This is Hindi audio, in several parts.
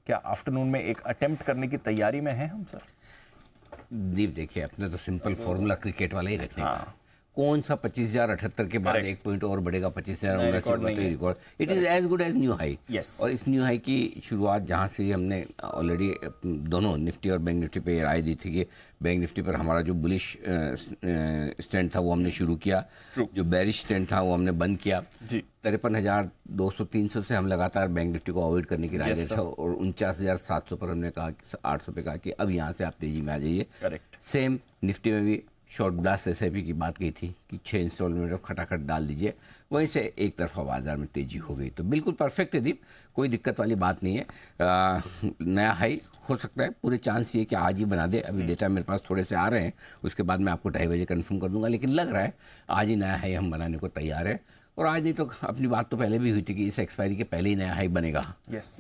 क्या आफ्टरनून में एक अटेम्प्ट करने की तैयारी में हैं हम सर? दीप देखिए, अपने तो सिंपल फॉर्मूला क्रिकेट वाला ही रखने का। कौन सा 25,078 के बाद एक पॉइंट और बढ़ेगा 25,079 होगा तो ये record it is as good as new high. और इस न्यू हाई की शुरुआत जहां से हमने ऑलरेडी दोनों निफ्टी और बैंक निफ्टी पे राय दी थी कि बैंक निफ्टी पर हमारा जो बुलिश स्टैंड था वो हमने शुरू किया, जो बेरिश स्टैंड था वो हमने बंद किया। 53,200-300 से हम लगातार बैंक निफ्टी को अवॉइड करने की राय दे था और 49,700 पर हमने कहा, 800 पे कहा कि अब यहाँ से आप तेजी में आ जाइए। सेम निफ्टी में भी शॉर्ट ब्लास्ट एसआईपी की बात की थी कि 6 इंस्टॉलमेंट खटाखट डाल दीजिए, वहीं से एक तरफा बाजार में तेजी हो गई। तो बिल्कुल परफेक्ट है दीप, कोई दिक्कत वाली बात नहीं है। नया हाई हो सकता है, पूरे चांस ये कि आज ही बना दे। अभी डेटा मेरे पास थोड़े से आ रहे हैं, उसके बाद मैं आपको 2:30 बजे कंफर्म कर दूंगा, लेकिन लग रहा है आज ही नया हाई हम बनाने को तैयार है। और आज नहीं तो अपनी बात तो पहले भी हुई थी कि इस एक्सपायरी के पहले ही नया हाई बनेगा।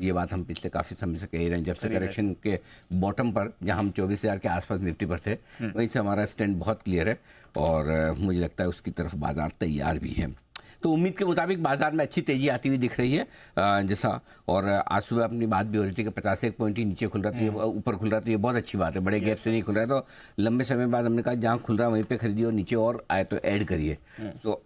ये बात हम पिछले काफ़ी समय से कह रहे हैं, जब से करेक्शन के बॉटम पर जहां हम 24,000 के आसपास निफ्टी पर थे, वहीं से हमारा स्टैंड बहुत क्लियर है और मुझे लगता है उसकी तरफ बाजार तैयार भी है। तो उम्मीद के मुताबिक बाजार में अच्छी तेजी आती हुई दिख रही है जैसा। और आज सुबह अपनी बात भी हो रही थी कि 51 पॉइंट ही नीचे खुल रहा था, ऊपर खुल रहा था, ये बहुत अच्छी बात है। बड़े गैप से नहीं खुल रहा है तो लंबे समय बाद हमने कहा जहाँ खुल रहा है वहीं पे खरीदिए और नीचे और आए तो ऐड करिए। तो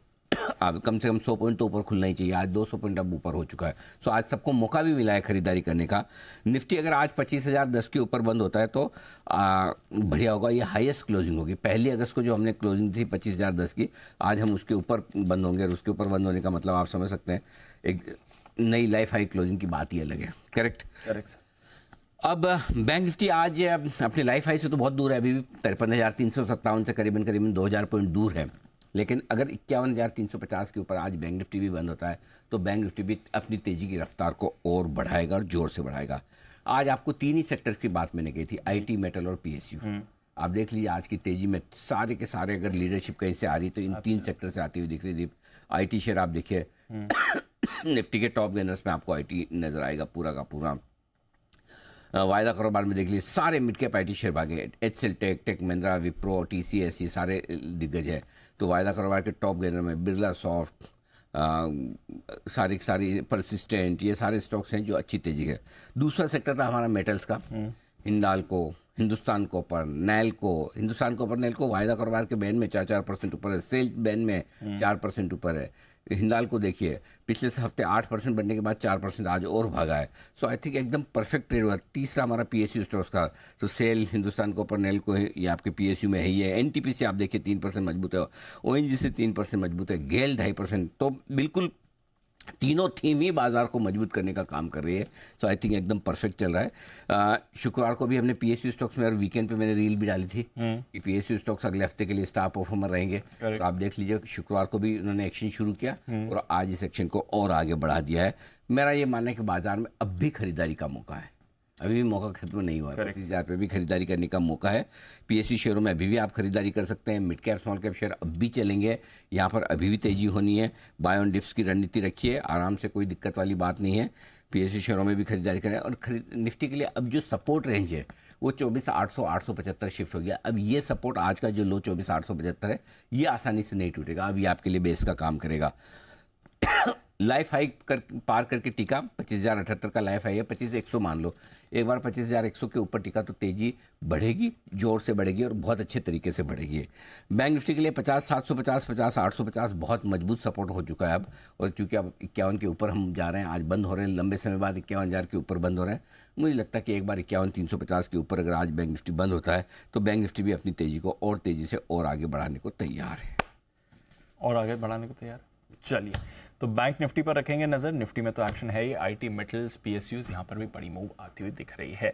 अब कम से कम 100 पॉइंट तो ऊपर खुलना ही चाहिए। आज 200 पॉइंट अब ऊपर हो चुका है, सो आज सबको मौका भी मिला है खरीदारी करने का। निफ्टी अगर आज 25,010 के ऊपर बंद होता है तो बढ़िया होगा, ये हाईएस्ट क्लोजिंग होगी। 1 अगस्त को जो हमने क्लोजिंग थी 25,010 की, आज हम उसके ऊपर बंद होंगे और उसके ऊपर बंद होने का मतलब आप समझ सकते हैं एक नई लाइफ हाई क्लोजिंग की बात ही अलग है। Correct sir. अब बैंक निफ्टी आज अपने लाइफ हाई से तो बहुत दूर है, अभी भी 53,357 से करीबन 2,000 पॉइंट दूर है। लेकिन अगर 51,350 के ऊपर आज बैंक निफ्टी भी बंद होता है तो बैंक निफ्टी भी अपनी तेजी की रफ्तार को और बढ़ाएगा और जोर से बढ़ाएगा। आज आपको 3 ही सेक्टर्स की बात मैंने कही थी, आईटी, मेटल और पीएसयू। आप देख लीजिए आज की तेजी में सारे के सारे अगर लीडरशिप कहीं से आ रही तो इन 3 सेक्टर से आती हुई दिख रही थी। आईटी शेयर आप देखिए निफ्टी के टॉप गेनर्स में आपको आईटी नजर आएगा पूरा का पूरा। वायदा कारोबार में देख लीजिए सारे मिड कैप आईटी शेयर भागे, HCL, tech Mahindra, Wipro, TCS, ये सारे दिग्गज है। तो वायदा कारोबार के टॉप गेनर में बिरला सॉफ्ट, सारी परसिस्टेंट, ये सारे स्टॉक्स हैं जो अच्छी तेजी है। दूसरा सेक्टर था हमारा मेटल्स का, हिंडाल्को, हिंदुस्तान कॉपर, नैल्को। हिंदुस्तान कॉपर, नैल्को वायदा कारोबार के बैन में 4% ऊपर है, सेल बैन में 4% ऊपर है। हिंडाल्को देखिए पिछले हफ्ते 8% बढ़ने के बाद 4% आज और भागा है। सो आई थिंक एकदम परफेक्ट ट्रेड हुआ। तीसरा हमारा पीएसयू स्टॉक्स का, तो सेल, हिंदुस्तान कॉपर, नैल्को ये आपके पीएसयू में है ही है। एनटीपीसी आप देखिए 3% मजबूत है, ओएनजीसी 3% मजबूत है, गेल 2.5%। तो बिल्कुल तीनों थीम ही बाजार को मजबूत करने का काम कर रही है। सो आई थिंक एकदम परफेक्ट चल रहा है। शुक्रवार को भी हमने पीएसयू स्टॉक्स में और वीकेंड पे मैंने रील भी डाली थी कि पीएसयू स्टॉक्स अगले हफ्ते के लिए स्टार परफॉर्मर रहेंगे। तो आप देख लीजिए शुक्रवार को भी उन्होंने एक्शन शुरू किया और आज इस एक्शन को और आगे बढ़ा दिया है। मेरा ये मानना है कि बाजार में अब भी खरीदारी का मौका है, अभी भी मौका खत्म नहीं हुआ है। 25,000 पे भी खरीदारी करने का मौका है। पीएसयू शेयरों में अभी भी आप खरीदारी कर सकते हैं। Mid cap small cap share अब भी चलेंगे, यहाँ पर अभी भी तेजी होनी है। बाय ऑन डिप्स की रणनीति रखिए, आराम से, कोई दिक्कत वाली बात नहीं है। पीएसयू शेयरों में भी खरीदारी करें। और निफ्टी के लिए अब जो सपोर्ट रेंज है वो 24,800 875 शिफ्ट हो गया। अब ये सपोर्ट आज का जो लो 24,875 है ये आसानी से नहीं टूटेगा, अब ये आपके लिए बेस का काम करेगा। लाइफ हाई पार करके टिका, 25,078 का लाइफ हाई है, 25,100 मान लो। एक बार 25,100 के ऊपर टिका तो तेजी बढ़ेगी, जोर से बढ़ेगी और बहुत अच्छे तरीके से बढ़ेगी। बैंक निफ्टी के लिए 50,750, 50,850 बहुत मजबूत सपोर्ट हो चुका है अब। और चूंकि अब 51 के ऊपर हम जा रहे हैं, आज बंद हो रहे हैं, लंबे समय बाद 51,000 के ऊपर बंद हो रहे हैं। मुझे लगता है कि एक बार 51,350 के ऊपर अगर आज बैंक निफ्टी बंद होता है तो बैंक निफ्टी भी अपनी तेजी को और तेजी से और आगे बढ़ाने को तैयार है। और आगे बढ़ाने को तैयार। चलिए, तो बैंक निफ्टी पर रखेंगे नजर। निफ्टी में तो एक्शन है ही, आईटी, मेटल्स, पीएसयूज, यहाँ पर भी बड़ी मूव आती हुई दिख रही है।